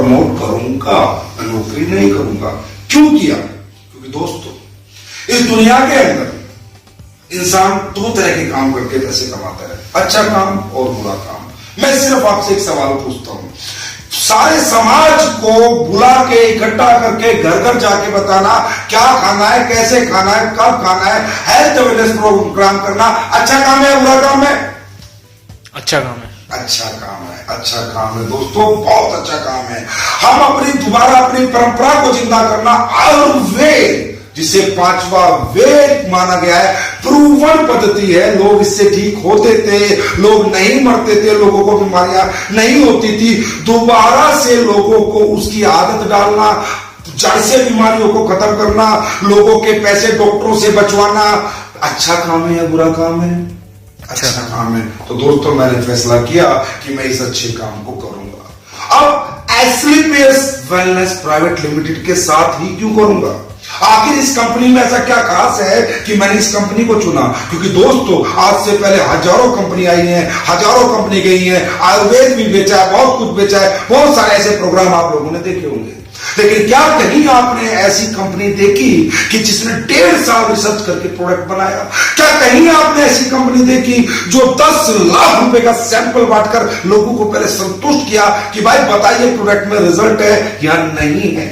Promote करूंगा, मैं नौकरी नहीं करूंगा। क्यों किया? क्योंकि दोस्तों इस दुनिया के अंदर इंसान दो तरह के काम करके पैसे कमाता है, अच्छा काम और बुरा काम। मैं सिर्फ आपसे एक सवाल पूछता हूं, सारे समाज को बुला के इकट्ठा करके घर घर जाके बताना क्या खाना है, कैसे खाना है, कब खाना है, हेल्थ अवेयरनेस प्रोग्राम करना अच्छा काम है, बुरा काम है? अच्छा काम है। अच्छा काम है, अच्छा काम है दोस्तों, बहुत अच्छा काम है। हम अपनी परंपरा को जिंदा करना, आयुर्वेद जिसे 5वां वेद माना गया है, प्रूवन पद्धति है। लोग इससे ठीक होते थे, लोग नहीं मरते थे, लोगों को बीमारियां नहीं होती थी। दोबारा से लोगों को उसकी आदत डालना, जड़ से बीमारियों को खत्म करना, लोगों के पैसे डॉक्टरों से बचवाना अच्छा काम है या बुरा काम है? अच्छा काम है। तो दोस्तों मैंने फैसला किया कि मैं इस अच्छे काम को करूंगा। अब एस्क्लेपियस वेलनेस प्राइवेट लिमिटेड के साथ ही क्यों करूंगा? आखिर इस कंपनी में ऐसा क्या खास है कि मैंने इस कंपनी को चुना? क्योंकि दोस्तों आज से पहले हजारों कंपनी आई हैं, हजारों कंपनी गई हैं, आयुर्वेद भी बेचा है, बहुत कुछ बेचा है, बहुत सारे ऐसे प्रोग्राम आप लोगों ने देखे होंगे। लेकिन क्या कहीं आपने ऐसी कंपनी देखी कि जिसने 1.5 साल रिसर्च करके प्रोडक्ट बनाया? क्या कहीं आपने ऐसी कंपनी देखी जो 10 लाख रुपए का सैंपल बांटकर लोगों को पहले संतुष्ट किया कि भाई बताइए प्रोडक्ट में रिजल्ट है या नहीं है?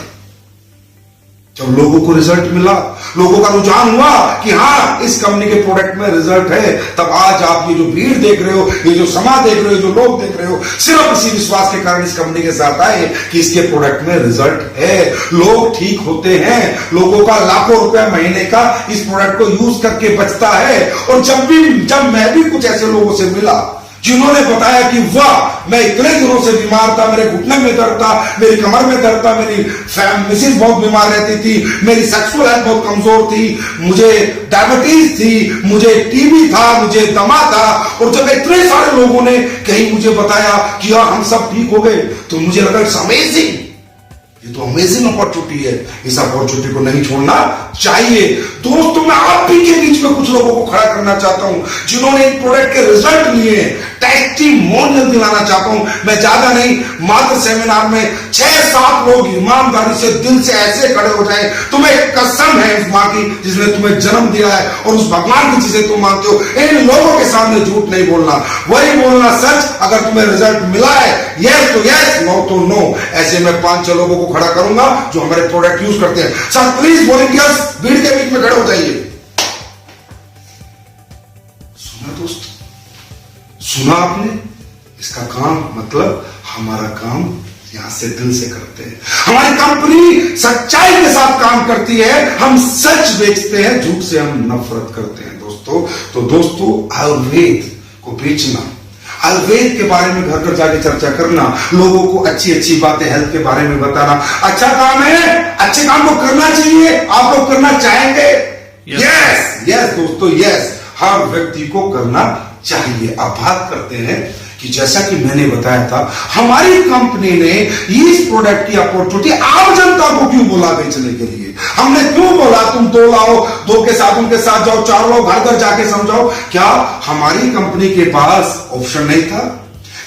जब लोगों को रिजल्ट मिला, लोगों का रुझान हुआ कि हाँ इस कंपनी के प्रोडक्ट में रिजल्ट है, तब आज आप ये जो भीड़ देख रहे हो, ये जो समाज देख रहे हो, जो लोग देख रहे हो, सिर्फ इसी विश्वास के कारण इस कंपनी के साथ आए कि इसके प्रोडक्ट में रिजल्ट है, लोग ठीक होते हैं, लोगों का लाखों रुपए महीने का इस प्रोडक्ट को यूज करके बचता है। और जब मैं भी कुछ ऐसे लोगों से मिला जिन्होंने बताया कि वाह मैं इतने दिनों से बीमार था, मेरे घुटने में दर्द था, मेरी कमर में दर्द था, मेरी मिसेज बहुत बीमार रहती थी, मेरी सेक्सुअल हेल्थ बहुत कमजोर थी, मुझे डायबिटीज थी, मुझे टीबी था, मुझे दमा था। और जब इतने सारे लोगों ने कहीं मुझे बताया कि यार हम सब ठीक हो गए, तो मुझे लगा इट्स अमेजिंग, ये तो अमेजिंग अपॉर्चुनिटी है, इस अपॉर्चुनिटी को नहीं छोड़ना चाहिए। दोस्तों मैं आप भी के बीच में कुछ लोगों को खड़ा करना चाहता हूं जिन्होंने इन प्रोडक्ट के रिजल्ट लिए, टेस्टिमोनियल दिलाना चाहता हूं। मैं ज्यादा नहीं, मात्र सेमिनार में 6-7 लोग ईमानदारी से दिल से ऐसे खड़े हो जाए, तुम्हें कसम है उस मां की जिसने तुम्हें जन्म दिया है और उस भगवान की जिसे तुम मानते हो, इन लोगों के सामने झूठ नहीं बोलना, वही बोलना सच। अगर तुम्हें रिजल्ट मिला है यस तो यस, नो तो नो। ऐसे में 5-6 लोगों को खड़ा करूंगा जो हमारे प्रोडक्ट यूज करते हैं। सर प्लीज बोलेंगे यस, भीड़ के बीच में खड़े हो जाइए। सुना दोस्तों, सुना आपने? इसका काम मतलब हमारा काम यहां से दिल से करते हैं। हमारी कंपनी सच्चाई के साथ काम करती है, हम सच बेचते हैं, झूठ से हम नफरत करते हैं दोस्तों। तो दोस्तों आयुर्वेद को बेचना, आयुर्वेद के बारे में घर घर जाके चर्चा करना, लोगों को अच्छी अच्छी बातें हेल्थ के बारे में बताना अच्छा काम है, अच्छे काम को करना चाहिए। आप लोग करना चाहेंगे? यस यस दोस्तों, यस, हर व्यक्ति को करना चाहिए। अब बात करते हैं कि जैसा कि मैंने बताया था, हमारी कंपनी ने इस प्रोडक्ट की अपॉर्चुनिटी आम जनता को क्यों बोला बेचने के लिए? हमने क्यों बोला तुम 2 लाओ, 2 के साथ उनके साथ जाओ, 4 लाओ, घर घर जाके समझाओ? क्या हमारी कंपनी के पास ऑप्शन नहीं था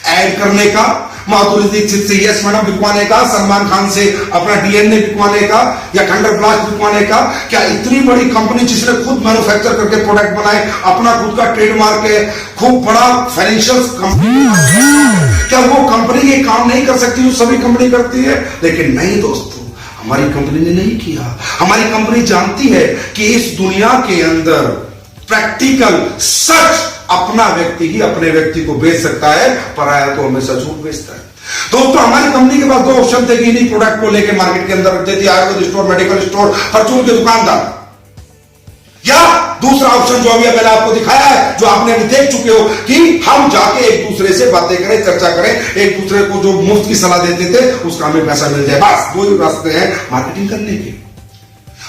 ऐड करने का? माधुरी दीक्षित से यस मैडम बिकवाने का, सलमान खान से अपना डीएनए बिकवाने का, या थंडर ब्लास्ट बिकवाने का? क्या इतनी बड़ी कंपनी जिसने खुद मैन्युफैक्चर करके प्रोडक्ट बनाए, अपना खुद का ट्रेडमार्क है, खूब बड़ा फाइनेंशियल कंपनी, क्या वो कंपनी ये काम नहीं कर सकती जो सभी कंपनी करती है? लेकिन नहीं दोस्तों, हमारी कंपनी ने नहीं किया। हमारी कंपनी जानती है कि इस दुनिया के अंदर प्रैक्टिकल सच अपना व्यक्ति ही अपने व्यक्ति को बेच सकता है, पराया तो हमेशा झूठ बेचता है। दोस्तों हमारी कंपनी के पास 2 ऑप्शन थे कि इन्हीं प्रोडक्ट को लेकर मार्केट के अंदर रखते थे, आयुर्वेद स्टोर, मेडिकल स्टोर, परचून के दुकानदार, या दूसरा ऑप्शन जो अभी मैंने आपको दिखाया है, जो आपने अभी देख चुके हो, कि हम जाके एक दूसरे से बातें करें, चर्चा करें, एक दूसरे को जो मुफ्त की सलाह देते थे उसका हमें पैसा मिल जाए। बस 2 ही रास्ते हैं मार्केटिंग करने के।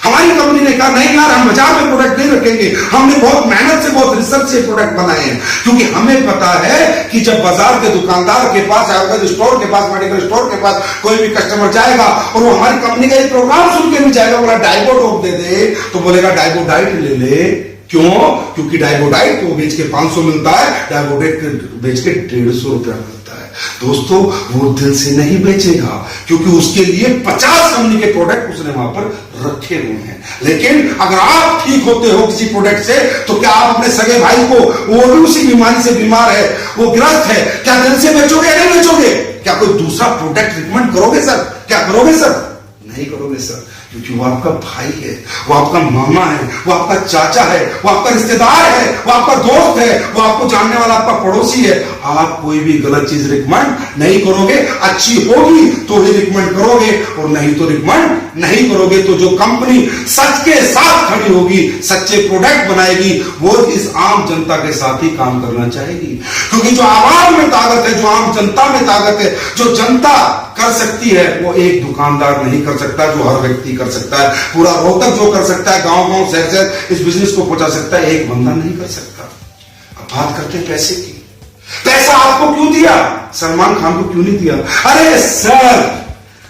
हमारी कंपनी ने कहा नहीं यार, हम बाजार में प्रोडक्ट नहीं रखेंगे। हमने बहुत मेहनत से, बहुत रिसर्च से प्रोडक्ट बनाए हैं, क्योंकि हमें पता है कि जब बाजार के दुकानदार के पास, आयुर्वेद स्टोर के पास, मेडिकल स्टोर के पास कोई भी कस्टमर जाएगा और वो हमारी कंपनी का एक प्रोग्राम सुन के भी जाएगा, बोला डाइबोडोप दे दे, तो बोलेगा डाइबोडाइट ले ले। क्यों? क्योंकि डाइबोडाइट को बेच के 500 मिलता है, डाइबोडेट बेच के 150 रुपया मिलता है। दोस्तों वो दिल से नहीं बेचेगा, क्योंकि उसके लिए 50 कंपनी के प्रोडक्ट उसने वहां पर रखे हुए हैं। लेकिन अगर आप ठीक होते हो किसी प्रोडक्ट से, तो क्या आप अपने सगे भाई को, वो भी उसी बीमारी से बीमार है, वो ग्रस्त है, क्या दिल से बेचोगे या नहीं बेचोगे? क्या कोई दूसरा प्रोडक्ट रिकमेंड करोगे सर? क्या करोगे सर? नहीं करोगे सर, क्योंकि वो आपका भाई है, वो आपका मामा है, वो आपका चाचा है, वो आपका रिश्तेदार है, वो आपका दोस्त है, वो आपको जानने वाला आपका पड़ोसी है। आप कोई भी गलत चीज रिकमेंड नहीं करोगे, अच्छी होगी तो ही रिकमेंड करोगे, और नहीं तो रिकमेंड नहीं करोगे। तो जो कंपनी सच के साथ खड़ी होगी, सच्चे प्रोडक्ट बनाएगी, वो इस आम जनता के साथ ही काम करना चाहेगी, क्योंकि जो आवाम में ताकत है, जो आम जनता में ताकत है, जो जनता कर सकती है, वो एक दुकानदार नहीं कर सकता, जो हर व्यक्ति कर सकता है। पूरा रोहतक जो कर सकता है, गांव गांव शहर शहर इस बिजनेस को पहुंचा सकता है, एक बंदा नहीं कर सकता। अब बात करते हैं पैसे की। पैसा आपको क्यों दिया? सलमान खान को क्यों नहीं दिया? अरे सर,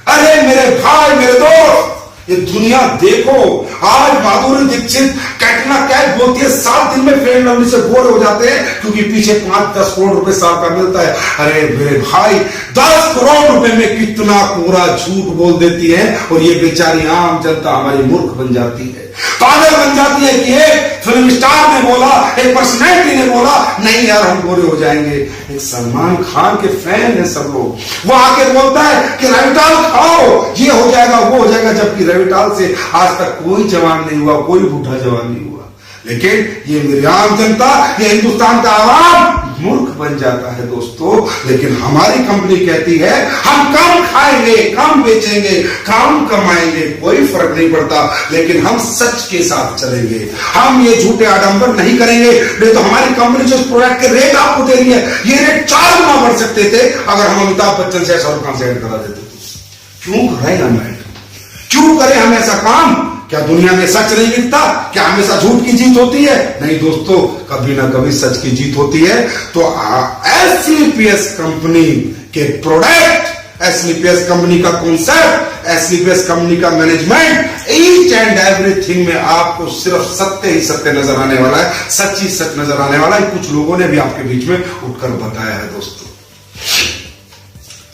अरे मेरे भाई, मेरे दोस्त, ये दुनिया देखो, आज माधुरी दीक्षित, कैटरीना कैफ बोलती है 7 दिन में फेयर एंड लवली से बोर हो जाते हैं, क्योंकि पीछे 5-10 करोड़ रुपए साल का मिलता है। अरे मेरे भाई, 10 करोड़ रुपए में कितना पूरा झूठ बोल देती है, और ये बेचारी आम जनता हमारी मूर्ख बन जाती है, पागल बन जाती है कि एक फिल्म स्टार ने बोला, एक पर्सनैलिटी ने बोला, नहीं यार हम गोरे हो जाएंगे। एक सलमान खान के फैन है सब लोग, वो आके बोलता है कि रेविटाल खाओ, ये हो जाएगा, वो हो जाएगा, जबकि रेविटाल से आज तक कोई जवान नहीं हुआ, कोई बूढ़ा जवान नहीं हुआ। लेकिन ये मेरी आम जनता, ये हिंदुस्तान का आवाम मूर्ख बन जाता है दोस्तों। लेकिन हमारी कंपनी कहती है हम कम खाएंगे, कम बेचेंगे, कम कमाएंगे, कोई फर्क नहीं पड़ता, लेकिन हम सच के साथ चलेंगे, हम ये झूठे आडंबर नहीं करेंगे। नहीं तो हमारी कंपनी जो प्रोडक्ट के रेट आपको दे रही है, ये रेट 4 गुना बढ़ सकते थे अगर हम अमिताभ बच्चन से शाहरुख खान से ऐड करा देते। क्यों करें हम ऐड? क्यों करें हम ऐसा काम? क्या दुनिया में सच नहीं बिकता? क्या हमेशा झूठ की जीत होती है? नहीं दोस्तों, कभी ना कभी सच की जीत होती है। तो एसलीपीएस कंपनी के प्रोडक्ट, एसलीपीएस कंपनी का कॉन्सेप्ट, एसलीपीएस कंपनी का मैनेजमेंट, ईच एंड एवरीथिंग में आपको सिर्फ सत्य ही सत्य नजर आने वाला है, सच ही सच नजर आने वाला है। कुछ लोगों ने भी आपके बीच में उठकर बताया है दोस्तों।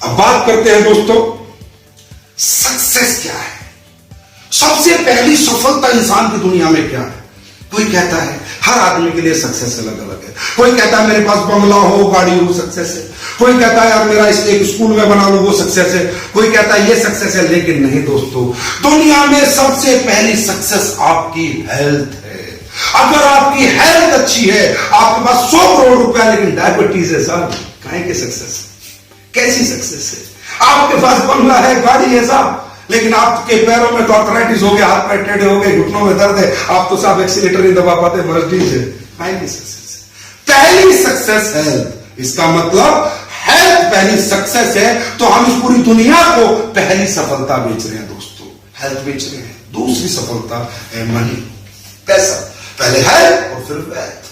अब बात करते हैं दोस्तों, सक्सेस क्या है? सबसे पहली सफलता इंसान की दुनिया में क्या है? कोई कहता है, हर आदमी के लिए सक्सेस अलग अलग है। कोई कहता है मेरे पास बंगला हो, गाड़ी हो, सक्सेस है। कोई कहता है यार मेरा एक स्कूल में बना लो, वो सक्सेस है। कोई कहता है ये सक्सेस है। लेकिन नहीं दोस्तों, दुनिया में सबसे पहली सक्सेस आपकी हेल्थ है। अगर आपकी हेल्थ अच्छी है, आपके पास 100 करोड़ रुपया लेकिन डायबिटीज है साहब, काहे के सक्सेस? कैसी सक्सेस है? आपके पास बंगला है, गाड़ी है साहब, लेकिन आपके पैरों में तो आर्थराइटिस हो गया, हाथ पैर टेढ़े हो गए, घुटनों में दर्द है, आप तो साहब एक्सीलेटर नहीं दबा पाते, मर्जीज है। पहली सक्सेस, पहली सक्सेस हेल्थ। इसका मतलब हेल्थ पहली सक्सेस है, तो हम इस पूरी दुनिया को पहली सफलता बेच रहे हैं दोस्तों, हेल्थ बेच रहे हैं। दूसरी सफलता है मनी, पैसा। पहले हेल्थ और फिर वेल्थ।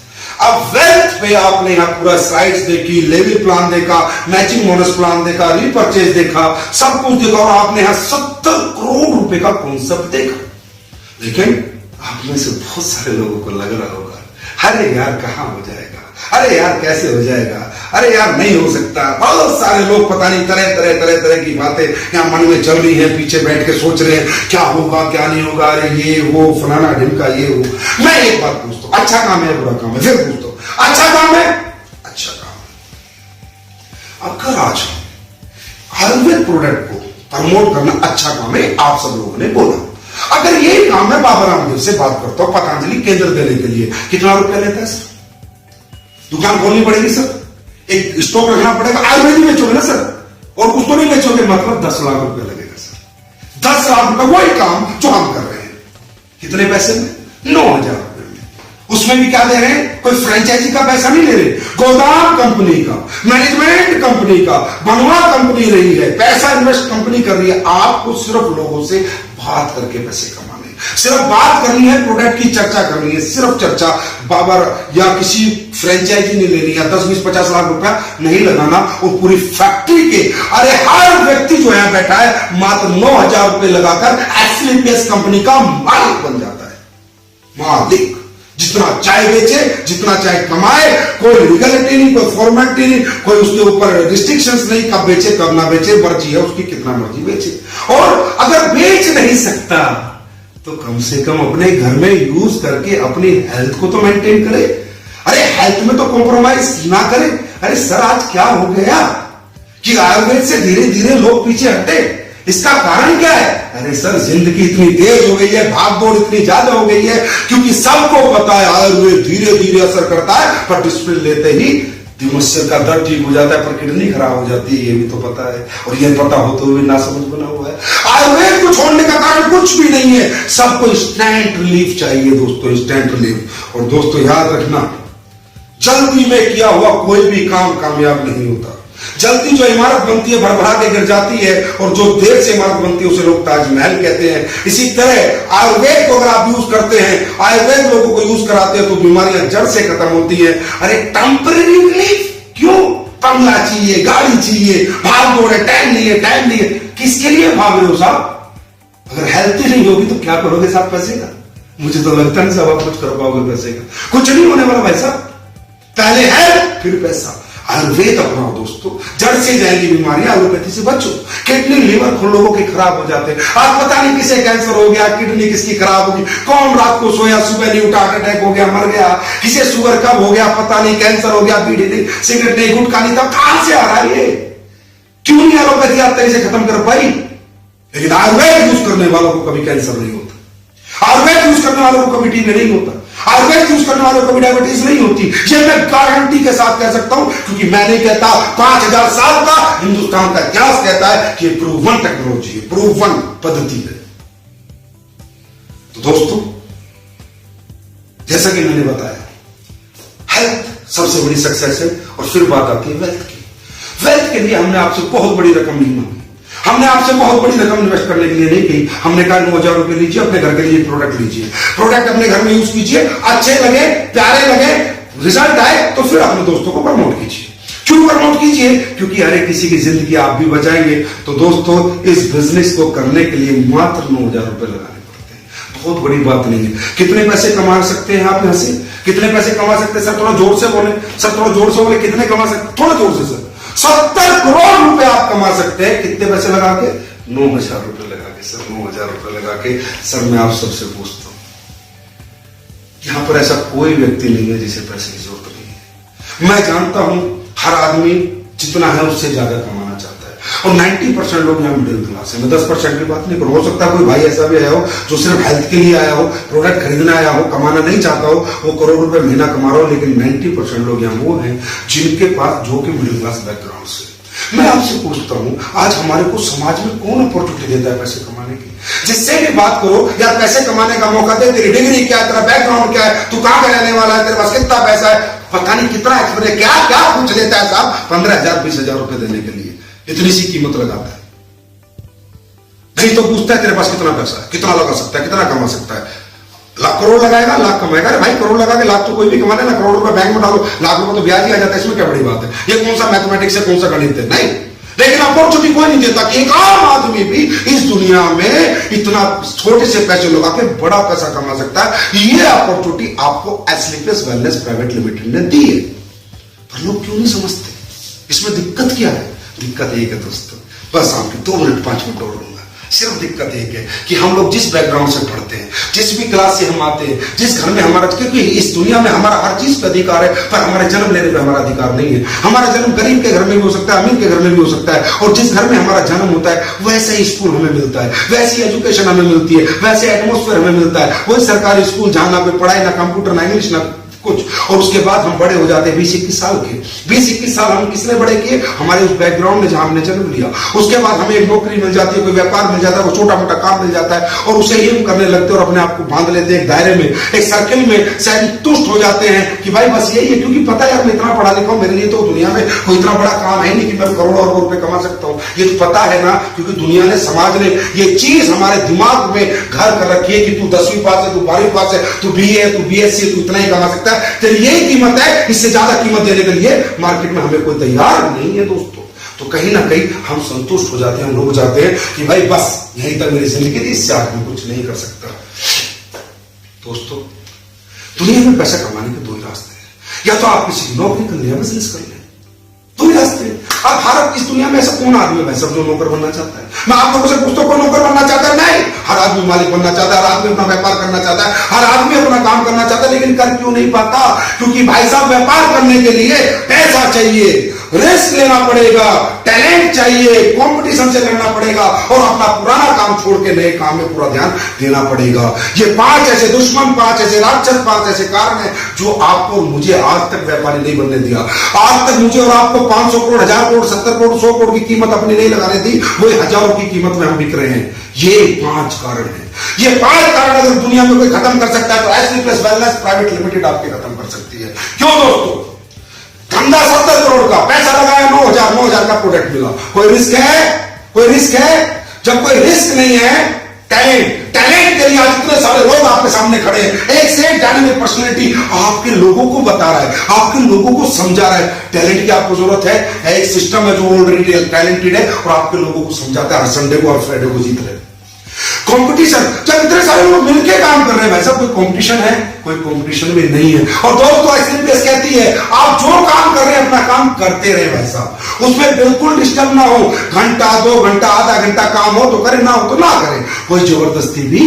अब वेल्थ पे आपने यहां पूरा स्लाइड्स देखी, लेवी प्लान देखा, मैचिंग बोनस प्लान देखा, रीपर्चेज देखा, सब कुछ देखा, और आपने यहां 70 करोड़ रुपए का कॉन्सेप्ट देखा। लेकिन आप में से बहुत सारे लोगों को लग रहा होगा, अरे यार कहां हो जाएगा, अरे यार कैसे हो जाएगा, अरे यार नहीं हो सकता। बहुत सारे लोग पता नहीं तरह की बातें यहां मन में चल रही है, पीछे बैठ के सोच रहे हैं क्या होगा क्या नहीं होगा, अरे ये वो फलाना ढिमका ये वो। मैं एक बात पूछता हूं, अच्छा काम है बुरा काम है? फिर पूछता हूं, अच्छा काम है? अच्छा काम है। अगर आज आयुर्वेद प्रोडक्ट को प्रमोट करना अच्छा काम है, आप सब लोगों ने बोला, अगर यही काम है, बाबा रामदेव से बात करता हूं, पतंजलि केंद्र देने के लिए कितना रुपया लेता है सर? दुकान खोलनी पड़ेगी सर, एक स्टॉक रखना पड़ेगा, आयुर्वेद ही बेचोगे ना सर, और कुछ तो नहीं बेचोगे, मतलब 10 लाख रुपया लगेगा सर। 10 लाख रुपया, वही काम जो हम कर रहे हैं। कितने पैसे में? 9,000 रुपए में। उसमें भी क्या दे रहे हैं? कोई फ्रेंचाइजी का पैसा नहीं ले रहे, गोदाम कंपनी का, मैनेजमेंट कंपनी का, बनवा कंपनी रही है, पैसा इन्वेस्ट कंपनी कर रही है। आपको सिर्फ लोगों से बात करके पैसे कमाने, सिर्फ बात करनी है, प्रोडक्ट की चर्चा करनी है, सिर्फ चर्चा। बाबर या किसी फ्रेंचाइजी नहीं लेनी है, 10, 20, 50 लाख रुपया नहीं लगाना, और पूरी फैक्ट्री के, अरे हर व्यक्ति जो यहां बैठा है मात्र 9,000 रुपए लगाकर एसलीपीएस कंपनी का मालिक बन जाता है। मालिक जितना चाहे बेचे, जितना चाहे कमाए, कोई लीगलिटी नहीं, कोई फॉर्मेलिटी नहीं, कोई उसके ऊपर रिस्ट्रिक्शंस नहीं, कब बेचे कब ना बेचे, मर्जी है उसकी, कितना मर्जी बेचे। और अगर बेच नहीं सकता तो कम से कम अपने घर में यूज करके अपनी हेल्थ को तो मेंटेन करे। अरे हेल्थ में तो कॉम्प्रोमाइज ना करे। अरे सर आज क्या हो गया कि आयुर्वेद से धीरे धीरे लोग पीछे हटे, इसका कारण क्या है? अरे सर जिंदगी इतनी तेज हो गई है, भागदौड़ इतनी ज्यादा हो गई है, क्योंकि सबको पता है आयुर्वेद धीरे धीरे असर करता है, पर डिस्प्लिन लेते ही दिमस्यर का दर्द ठीक हो जाता है, पर किडनी खराब हो जाती है, ये भी तो पता है। और ये पता होते हुए ना समझ बना हुआ है। आयुर्वेद को छोड़ने का कारण कुछ भी नहीं है, सबको इंस्टेंट रिलीफ चाहिए दोस्तों, इंस्टेंट रिलीफ। और दोस्तों याद रखना, जल्दी में किया हुआ कोई भी काम कामयाब नहीं होता। जल्दी जो इमारत बनती है भरभरा के गिर जाती है, और जो देर से इमारत बनती है उसे लोग ताजमहल कहते हैं। इसी तरह आयुर्वेद को अगर आप यूज करते हैं, आयुर्वेद लोगों को यूज कराते हैं, तो बीमारियां जड़ से खत्म होती है। अरे टेम्पररी रिलीफ क्यों? बंगला चाहिए, गाड़ी चाहिए, भाग दौड़ है, टाइम नहीं है, टाइम नहीं है, किसके लिए भाग रहे हो साहब? अगर हेल्थ ही नहीं होगी तो क्या करोगे साहब पैसे का? मुझे तो लगता नहीं साहब आप कुछ कर पाओगे पैसे का, कुछ नहीं होने वाला भाई साहब। पहले है फिर पैसा। आयुर्वेद अपनाओ दोस्तों, जड़ से जाएंगी बीमारियां, एलोपैथी से बचो। किडनी लीवर खुद लोगों के खराब हो जाते हैं। आज पता नहीं किसे कैंसर हो गया, किडनी किसकी खराब होगी, कौन रात को सोया सुबह नहीं उठा, हार्ट अटैक हो गया मर गया, किसे शुगर कब हो गया पता नहीं, कैंसर हो गया, बीड़ी नहीं, सिगरेट नहीं, गुटखा नहीं, तब कहां से आ रहा है ये? क्यों नहीं एलोपैथी आप तरीके से खत्म कर पाई? लेकिन आयुर्वेद यूज करने वालों को कभी कैंसर नहीं होता, आयुर्वेद यूज करने वालों को कभी टीबी नहीं होता, आयुर्वेद यूज करने वालों को भी डायबिटीज नहीं होती। ये मैं गारंटी के साथ कह सकता हूं, क्योंकि मैं नहीं कहता, 5000 साल का हिंदुस्तान का इतिहास कहता है कि प्रूवन टेक्नोलॉजी है, प्रूवन पद्धति है। तो दोस्तों जैसा कि मैंने बताया, हेल्थ सबसे बड़ी सक्सेस है। और फिर बात आती है वेल्थ की। वेल्थ के लिए हमने आपसे बहुत बड़ी रकम नहीं मांगी, हमने आपसे बहुत बड़ी रकम इन्वेस्ट करने के लिए नहीं कही। हमने कहा 9,000 रुपए लीजिए, अपने घर के लिए प्रोडक्ट लीजिए, प्रोडक्ट अपने घर में यूज कीजिए, अच्छे लगे, प्यारे लगे, रिजल्ट आए तो फिर अपने दोस्तों को प्रमोट कीजिए। क्यों प्रमोट कीजिए? क्योंकि हर एक किसी की जिंदगी आप भी बचाएंगे। तो दोस्तों इस बिजनेस को करने के लिए मात्र 9,000 रुपए लगाने पड़ते हैं, बहुत बड़ी बात नहीं है। कितने पैसे कमा सकते हैं आप यहाँ से? कितने पैसे कमा सकते हैं सर? थोड़ा जोर से बोले सर, थोड़ा जोर से बोले, कितने कमा सकते? थोड़ा जोर से सर। 70 करोड़ रुपए आप कमा सकते हैं। कितने पैसे लगा के? 9,000 रुपए लगा के सर, 9,000 रुपए लगा के। सर मैं आप सबसे पूछता हूं, यहां पर ऐसा कोई व्यक्ति नहीं है जिसे पैसे की जरूरत नहीं है। मैं जानता हूं हर आदमी जितना है उससे ज्यादा कमाना चाहता है, और 90% लोग यहाँ मिडिल क्लास है। मैं 10% की बात नहीं करूं, हो सकता है कोई भाई ऐसा भी आया हो जो सिर्फ हेल्थ के लिए आया हो, प्रोडक्ट खरीदने आया हो, कमाना नहीं चाहता हो, वो करोड़ रुपए महीना कमा रहा हो। लेकिन 90% लोग यहाँ वो हैं जिनके पास, जो कि मिडिल क्लास बैकग्राउंड से। मैं आपसे पूछता हूं, आज हमारे को समाज में कौन अपॉर्चुनिटी देता है पैसे कमाने की? जिससे भी बात करो, यार पैसे कमाने का मौका दे, तेरी डिग्री क्या है, तेरा बैकग्राउंड क्या है, तू कहां का रहने वाला है, तेरे पास कितना पैसा है, पता नहीं कितना एक्सपीरियंस, क्या क्या पूछ लेता है साहब। 15,000 20,000 रुपए देने के लिए इतनी सी कीमत लगाता है। नहीं तो पूछता है तेरे पास कितना पैसा है, कितना लगा सकता है, कितना कमा सकता है। लाख करोड़ लगाएगा, लाख कमाएगा। अरे भाई करोड़ लगा के लाख तो कोई भी कमा लेना, करोड़ रुपए बैंक में डालो, लाख रुपए तो ब्याज ही आ जाता है, इसमें क्या बड़ी बात है? ये कौन सा मैथमेटिक्स है, कौन सा गणित है? नहीं। लेकिन अपॉर्चुनिटी कोई नहीं देता कि एक आम आदमी भी इस दुनिया में इतना छोटे से पैसे लगा के बड़ा पैसा कमा सकता है। ये अपॉर्चुनिटी आपको एस्लीपियस वेलनेस प्राइवेट लिमिटेड ने दी है, पर लोग क्यों नहीं समझते? इसमें दिक्कत क्या है? दिक्कत एक है दोस्तों, बस आपके 2 मिनट 5 मिनट और लूंगा। सिर्फ दिक्कत एक है कि हम लोग जिस बैकग्राउंड से पढ़ते हैं, जिस भी क्लास से हम आते हैं, जिस घर में हमारा, क्योंकि इस दुनिया में हमारा हर चीज पे अधिकार है, पर हमारे जन्म लेने पे हमारा अधिकार नहीं है। हमारा जन्म गरीब के घर में भी हो सकता है, अमीर के घर में भी हो सकता है, और जिस घर में हमारा जन्म होता है वैसे ही स्कूल हमें मिलता है, वैसी एजुकेशन हमें मिलती है, वैसे एटमोस्फेयर हमें मिलता है। वही सरकारी स्कूल जहां ना कोई पढ़ाई, ना कंप्यूटर, ना इंग्लिश, ना कुछ। और उसके बाद हम बड़े हो जाते हैं 20-21 साल के। 20-21 साल हम किसने बड़े किए? हमारे उस बैकग्राउंड में जहां हमने जन्म लिया। उसके बाद हमें एक नौकरी मिल जाती है, कोई व्यापार मिल जाता है, वो छोटा मोटा काम मिल जाता है, और उसे ही हम करने लगते हैं और अपने आप को बांध लेते हैं एक दायरे में, एक सर्किल में, संतुष्ट हो जाते हैं कि भाई बस यही है। क्योंकि पता है यार मैं इतना पढ़ा लिखा हूं, मेरे लिए तो दुनिया में कोई इतना बड़ा काम है नहीं कि मैं करोड़ों अरबों रुपए कमा सकता हूं। ये तो पता है ना, क्योंकि दुनिया ने, समाज ने ये चीज हमारे दिमाग में घर कर रखी है कि तू 10वीं पास है, तू 12वीं पास है, तू BA है, तू BSc, तू इतना ही कमा सकता है, तेरी यही कीमत है। इससे ज्यादा कीमत देने के लिए मार्केट में हमें कोई तैयार नहीं है दोस्तों। तो कहीं ना कहीं हम संतुष्ट हो जाते हैं, हम रुक जाते हैं कि भाई बस यहीं तक मेरी जिंदगी थी, इससे आगे मैं कुछ नहीं कर सकता। दोस्तों दुनिया में पैसा कमाने के दो ही रास्ते हैं, या तो आप किसी नौकरी कर ले या बिजनेस कर ले, दो ही रास्ते। अब भारत इस दुनिया में ऐसा कौन आदमी है सब जो नौकर बनना चाहता है? मैं आप लोगों से पूछता हूं, कौन नौकर बनना चाहता है? नहीं, हर आदमी मालिक बनना चाहता है, हर आदमी अपना व्यापार करना चाहता है, हर आदमी अपना काम करना चाहता है, लेकिन कर क्यों नहीं पाता? क्योंकि भाई साहब व्यापार करने के लिए पैसा चाहिए, रिस्क लेना पड़ेगा, टैलेंट चाहिए, कंपटीशन से लड़ना पड़ेगा और अपना पुराना काम छोड़ के नए काम में पूरा ध्यान देना पड़ेगा। ये 5 ऐसे दुश्मन, 5 ऐसे राक्षस, 5 ऐसे कारण हैं जो आपको और मुझे आज तक व्यापारी नहीं बनने दिया। आज तक मुझे और आपको 500 करोड़, 1000 करोड़, 70 करोड़, 100 करोड़ की कीमत अपनी नहीं लगाने दी, वो हजारों की कीमत में हम बिक रहे हैं। ये 5 कारण है। ये 5 कारण अगर दुनिया में कोई खत्म कर सकता है तो एसलीपीएस वेलनेस प्राइवेट लिमिटेड आपके खत्म कर सकती है। क्यों दोस्तों? धंधा 70 करोड़ का, पैसा लगाया 9,000 का प्रोडक्ट मिला। कोई रिस्क है? कोई रिस्क है? जब कोई रिस्क नहीं है, टैलेंट के लिए आज इतने सारे लोग आपके सामने खड़े हैं। एक से एक डायनामिक पर्सनालिटी आपके लोगों को बता रहा है, आपके लोगों को समझा रहा है। टैलेंट की आपको जरूरत है, एक सिस्टम है जो ऑलरेडी टैलेंटेड है और आपके लोगों को समझाता है। हर संडे को और फ्राइडे को जीत रहे। कंपटीशन, जब इतने सारे लोग मिलकर काम कर रहे हैं, भाई साहब कोई कंपटीशन है? कोई कंपटीशन भी नहीं है। और दोस्तों एसलीपीएस कहती है आप जो काम कर रहे हैं अपना काम करते रहे भाई साहब, उसमें बिल्कुल डिस्टर्ब ना हो। घंटा, 2 घंटा, आधा घंटा काम हो तो करें, ना हो तो ना करें। कोई जबरदस्ती भी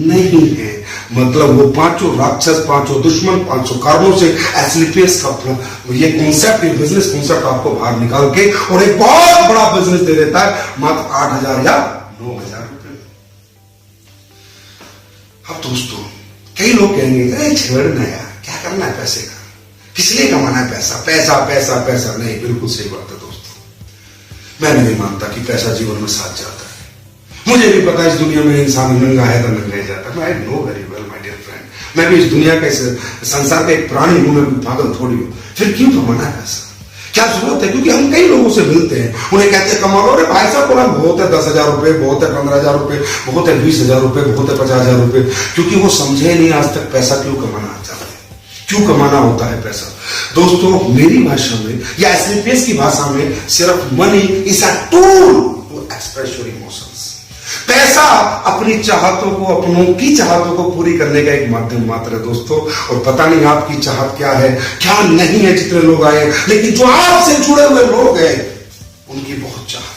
नहीं है। मतलब वो 5 राक्षस, 5 दुश्मन, 5 कारणों से एसलीपीएस का ये कॉन्सेप्ट, ये बिजनेस कॉन्सेप्ट आपको बाहर निकाल के और एक बहुत बड़ा बिजनेस दे देता है मात्र 8,000 या 9,000 रुपए। अब दोस्तों कई लोग कहेंगे अरे छेड़ना यार, क्या करना है पैसे का, किस लिए कमाना है पैसा, पैसा पैसा पैसा। नहीं, बिल्कुल सही बात है दोस्तों। मैं नहीं मानता कि पैसा जीवन में साथ जाता है। मुझे भी पता है इस दुनिया में इंसान नंगा है तो नंगा ही जाता है। मैं know very well my dear friend, मैं भी इस दुनिया का, इस संसार का एक प्राणी हूं, मैं पागल थोड़ी हूं। फिर क्यों कमाना है पैसा? क्या जरूरत है? क्योंकि हम कई लोगों से मिलते हैं, उन्हें कहते हैं कमा लो। अरे भाई साहब बोला बहुत है 10,000 रुपए, बहुत है 15,000 रुपए, बहुत है 20,000 रुपए, बहुत है 50,000 रुपए। क्योंकि वो समझे नहीं आज तक पैसा क्यों कमाना चाहते हैं, क्यों कमाना होता है पैसा। दोस्तों मेरी भाषा में या एसलीपीएस की भाषा में सिर्फ money is a tool to express your emotions. पैसा अपनी चाहतों को, अपनों की चाहतों को पूरी करने का एक माध्यम मात्र है दोस्तों। और पता नहीं आपकी चाहत क्या है, क्या नहीं है। जितने लोग आए, लेकिन जो आपसे जुड़े हुए लोग हैं उनकी बहुत चाहत है।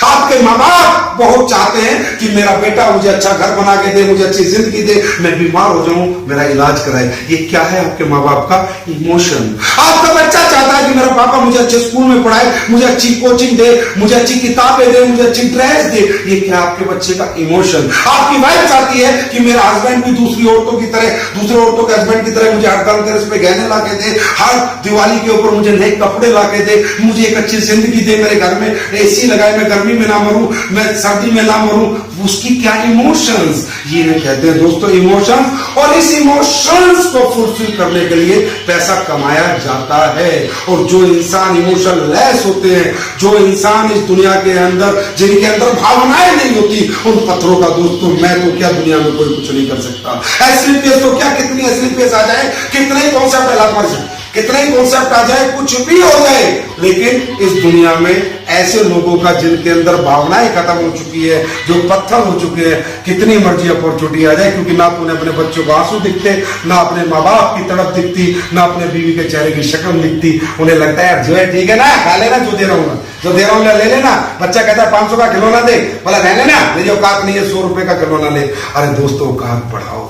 आपके माँ बाप बहुत चाहते हैं कि मेरा बेटा मुझे अच्छा घर बना के दे, मुझे अच्छी जिंदगी दे, मैं बीमार हो जाऊं मेरा इलाज कराए। ये क्या है आपके माँ बाप का? इमोशन। आपका बच्चा चाहता है कि मेरा पापा मुझे अच्छे स्कूल में पढ़ाए, मुझे अच्छी कोचिंग दे, मुझे अच्छी किताबें दे, मुझे अच्छी ड्रेस दे। ये क्या आपके बच्चे का इमोशन। आपकी वाइफ चाहती है कि मेरा हस्बैंड भी दूसरी औरतों की तरह, दूसरे औरतों के हस्बैंड की तरह मुझे हर धनतेरस पे गहने ला के दे, हर दिवाली के ऊपर मुझे नए कपड़े ला के दे, मुझे एक अच्छी जिंदगी दे, मेरे घर में एसी लगाए, मैं गर्मी में ना मरूं, मैं सर्दी में ना मरूं। उसकी क्या इमोशंस, ये कहते हैं दोस्तों इमोशंस। और इस इमोशंस को फुलफिल करने के लिए पैसा कमाया जाता है। और जो इंसान इमोशन लेस होते हैं, जो इंसान इस दुनिया के अंदर, जिनके अंदर भावनाएं नहीं होती, उन पत्थरों का दोस्तों मैं तो क्या दुनिया में कोई कुछ नहीं कर सकता। एसलीपीएस तो क्या, कितनी एसलीपीएस आ जाए, कितने ही कॉन्सेप्ट अलग पड़ जाए, कितने ही कॉन्सेप्ट आ जाए, कुछ भी हो जाए, लेकिन इस दुनिया में ऐसे लोगों का जिनके अंदर भावनाएं खत्म हो चुकी है, जो पत्थर हो चुके हैं, कितनी मर्जी अपॉर्चुनिटी आ जाए, क्योंकि ना तो उन्हें अपने बच्चों को आंसू दिखते, ना अपने माँ बाप की तड़प दिखती, ना अपने बीवी के चेहरे की शक्ल दिखती। उन्हें लगता है जो है ठीक है ना, खा लेना, जो दे रहा हूं जो दे रहा हूं ले लेना। बच्चा कहता है 500 का खिलौना दे, बोला रहने ना, मेरी औकात नहीं है 100 रुपए का खिलौना ले। अरे दोस्तों औकात बढ़ाओ,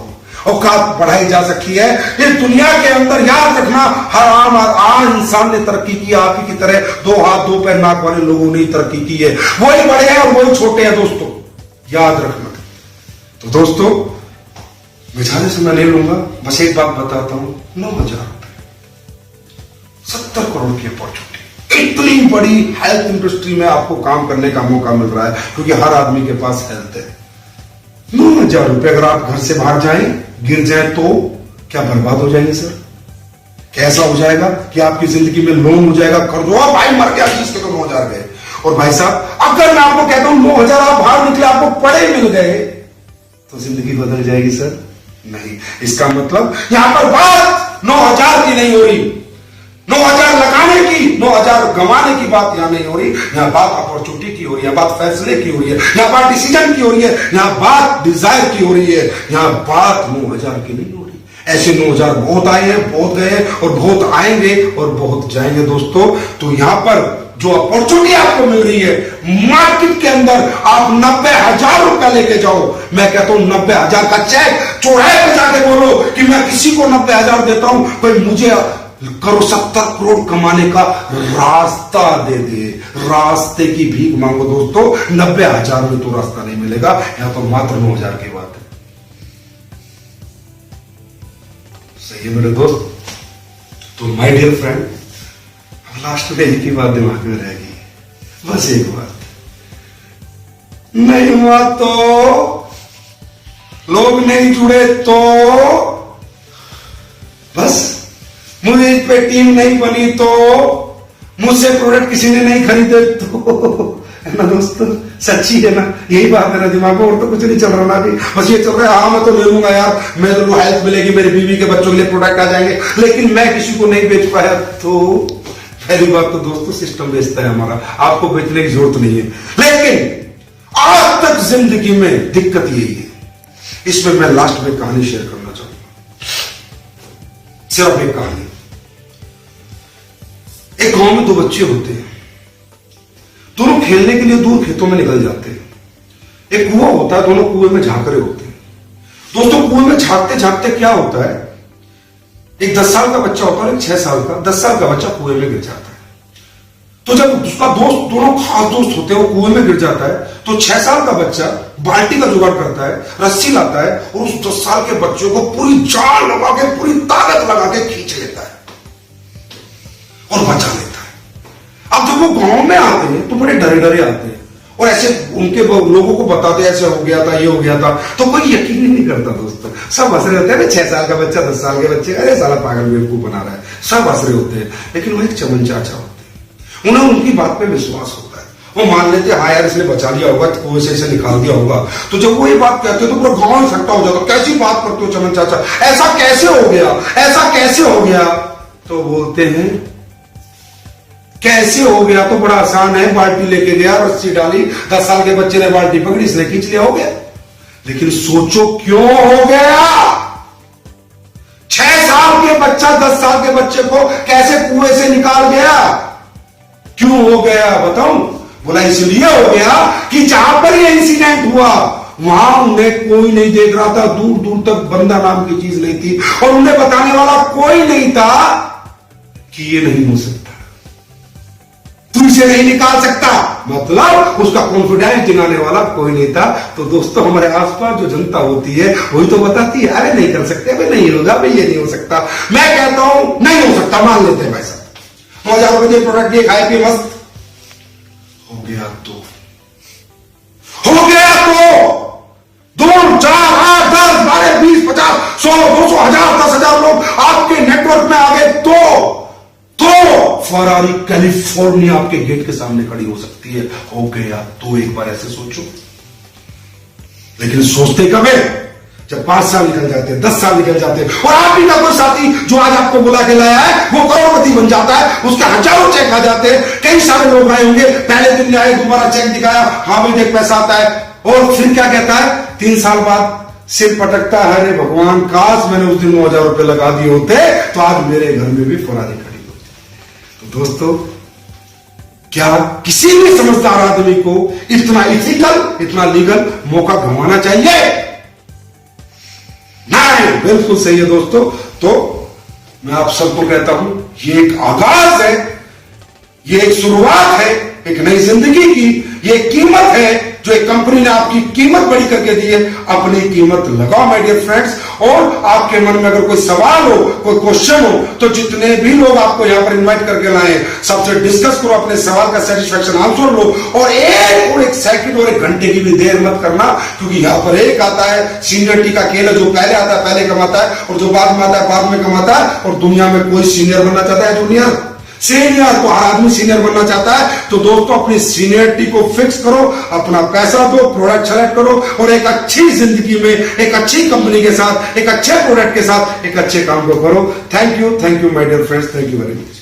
औकात बढ़ाई जा सकती है। इस दुनिया के अंदर याद रखना, हर आम इंसान ने तरक्की की, आप ही की तरह 2 हाथ 2 पैर नाक वाले लोगों ने तरक्की की है। वही बड़े हैं और वही छोटे हैं दोस्तों, याद रखना। तो दोस्तों मैं ज्यादा समय नहीं लूंगा, बस एक बात बताता हूं। 9,000 रुपए, 70 करोड़ की अपॉर्चुनिटी, इतनी बड़ी हेल्थ इंडस्ट्री में आपको काम करने का मौका मिल रहा है, क्योंकि हर आदमी के पास हेल्थ है। 9,000 रुपए अगर आप घर से बाहर जाएं, गिर जाए तो क्या बर्बाद हो जाएंगे सर? कैसा हो जाएगा कि आपकी जिंदगी में लोन हो जाएगा, कर्ज हो, भाई मर गया, चीज के तो 9,000 गए। और भाई साहब अगर मैं आपको कहता हूं 9,000 आप बाहर निकले, आपको पड़े मिल गए, तो जिंदगी बदल जाएगी सर? नहीं। इसका मतलब यहां पर बात 9,000 की नहीं हो रही, 9,000 लगाने की, 9,000 गंवाने की बात यहां नहीं हो रही। यहां बात अपॉर्चुनिटी की हो रही है, बात फैसले की हो रही है, यहां बात डिसीजन की हो रही है, यहां बात डिजायर की हो रही है, यहां बात 9,000 की नहीं हो रही। ऐसे 9000 बहुत आए हैं, बहुत गए हैं और बहुत आएंगे और बहुत जाएंगे दोस्तों। तो यहां पर जो अपॉर्चुनिटी आपको मिल रही है मार्केट के अंदर, आप 90,000 रुपया लेके जाओ। मैं कहता हूं 90,000 का चेक चौराहे पे जाके बोलो कि मैं किसी को 90,000 देता हूं, कोई मुझे करो 70 करोड़ कमाने का रास्ता दे दे। रास्ते की भीख मांगो दोस्तों, 90,000 में तो रास्ता नहीं मिलेगा, यहां तो मात्र 9,000 की बात है। सही है मेरे दोस्त। तो माय डियर फ्रेंड, लास्ट में एक ही बात दिमाग में रहेगी, बस एक बात, नहीं हुआ तो, लोग नहीं जुड़े तो, बस मुझे इस पे टीम नहीं बनी तो, मुझसे प्रोडक्ट किसी ने नहीं खरीदे तो, है ना दोस्तों, सच्ची है ना, यही बात मेरा दिमाग में, और तो कुछ नहीं चल रहा ना अभी, बस ये चल रहा है हाँ मैं तो ले लूंगा यार, मेरे को हेल्प मिलेगी, मेरी बीवी के बच्चों के लिए प्रोडक्ट आ जाएंगे, लेकिन मैं किसी को नहीं बेच पाया तो। पहली बात तो दोस्तों सिस्टम बेचता है हमारा, आपको बेचने की जरूरत नहीं है। लेकिन आज तक जिंदगी में दिक्कत यही है, इसमें मैं लास्ट में कहानी शेयर करना चाहूंगा, सिर्फ एक कहानी। एक गांव में 2 बच्चे होते हैं, दोनों खेलने के लिए दूर खेतों में निकल जाते हैं। एक कुआं होता है, दोनों कुएं में झांक रहे होते हैं। दोस्तों कुएं में झांकते झांकते क्या होता है, एक 10 साल का बच्चा होता है, एक 6 साल का, 10 साल का बच्चा कुएं में गिर जाता है। तो जब उसका दोस्त, दोनों खास दोस्त होते हैं, वो कुएं में गिर जाता है, तो 6 साल का बच्चा बाल्टी का जुगाड़ करता है, रस्सी लाता है और उस 10 साल के बच्चे को पूरी जान लगा के, पूरी ताकत लगा के खींच लेता है और बचा लेता है। अब जब वो गांव में आते हैं तो बड़े डरे डरे आते हैं और ऐसे उनके लोगों को बताते ऐसे हो गया था, ये हो गया था, तो कोई यकीन ही नहीं करता दोस्तों। सब हंस रहे होते हैं, 6 साल का बच्चा 10 साल के बच्चे, अरे साला पागल बेवकूफ बना रहा है, सब हंस रहे होते हैं। लेकिन वो एक चमन चाचा होते हैं, उन्हें उनकी बात पे विश्वास होता है, वो मान लेते हैं हाँ यार इसने बचा लिया होगा, कुएं से इसे निकाल दिया होगा। तो जब वो ये बात कहते हैं तो पूरा गांव इकट्ठा हो जाता, कैसी बात करते हो चमन चाचा, ऐसा कैसे हो गया, ऐसा कैसे हो गया? तो बोलते हैं कैसे हो गया तो बड़ा आसान है, बाल्टी लेके गया, रस्सी डाली, 10 साल के बच्चे ने बाल्टी पकड़ी, इसने खींच लिया, हो गया। लेकिन सोचो क्यों हो गया? 6 साल के बच्चा 10 साल के बच्चे को कैसे कुएं से निकाल गया? क्यों हो गया बताऊं? बोला इसलिए हो गया कि जहां पर यह इंसिडेंट हुआ वहां उन्हें कोई नहीं देख रहा था, दूर दूर तक बंदा नाम की चीज नहीं थी और उन्हें बताने वाला कोई नहीं था कि ये नहीं हो सकता, तू इसे नहीं निकाल सकता, मतलब उसका कॉन्फिडेंस दिलाने वाला कोई नहीं था। तो दोस्तों हमारे आसपास जो जनता होती है वही तो बताती है अरे नहीं कर सकते, भाई नहीं होगा, भाई ये नहीं हो सकता। मैं कहता हूं नहीं हो सकता, मान लेते हैं भाई साहब, 9,000 रुपए प्रोडक्ट लिए खाए पिए मस्त हो गया तो 2, 4, 8, 10, 12, 20, 50, 100, 200, 1000, 10,000 लोग आपके नेटवर्क में आ गए तो फरारी कैलिफोर्निया आपके गेट के सामने खड़ी हो सकती है। हो गया तो एक बार ऐसे सोचो। लेकिन सोचते कब है? जब 5 साल निकल जाते हैं, 10 साल निकल जाते हैं और आप ही का कोई साथी जो आज आपको बुला के लाया है वो करोड़पति बन जाता है, उसके हजारों चेक आ जाते हैं। कई सारे लोग आए होंगे, पहले दिन आए, दोबारा चेक दिखाया, हाँ भाई देख पैसा आता है, और फिर क्या कहता है 3 साल बाद सिर पटकता है, अरे भगवान काश मैंने उस दिन 9,000 रुपए लगा दिए होते तो आज मेरे घर में भी फरारी खड़ी होती। तो दोस्तों क्या किसी भी समझदार आदमी को इतना इथिकल, इतना लीगल मौका गंवाना चाहिए? नहीं, बिल्कुल सही है दोस्तों। तो मैं आप सबको कहता हूं ये एक आगाज है, ये एक शुरुआत है एक नई जिंदगी की, ये कीमत है जो एक कंपनी ने आपकी कीमत बड़ी करके दी है। अपनी कीमत लगाओ माय डियर फ्रेंड्स। और आपके मन में अगर कोई सवाल हो, कोई क्वेश्चन हो, तो जितने भी लोग आपको यहां पर इनवाइट करके लाए सबसे डिस्कस करो, अपने सवाल का सेटिस्फेक्शन आंसर लो और एक सेकंड और 1 घंटे की भी देर मत करना, क्योंकि यहां पर एक आता है सीनियरिटी का खेल है, जो पहले आता है पहले कमाता है और जो बाद में आता है बाद में कमाता है। और दुनिया में कोई सीनियर बनना चाहता है? जूनियर सीनियर, तो हर आदमी सीनियर बनना चाहता है। तो दोस्तों अपनी सीनियरिटी को फिक्स करो, अपना पैसा दो, प्रोडक्ट सेलेक्ट करो और एक अच्छी जिंदगी में एक अच्छी कंपनी के साथ, एक अच्छे प्रोडक्ट के साथ एक अच्छे काम को करो। Thank you my dear friends, thank you very much.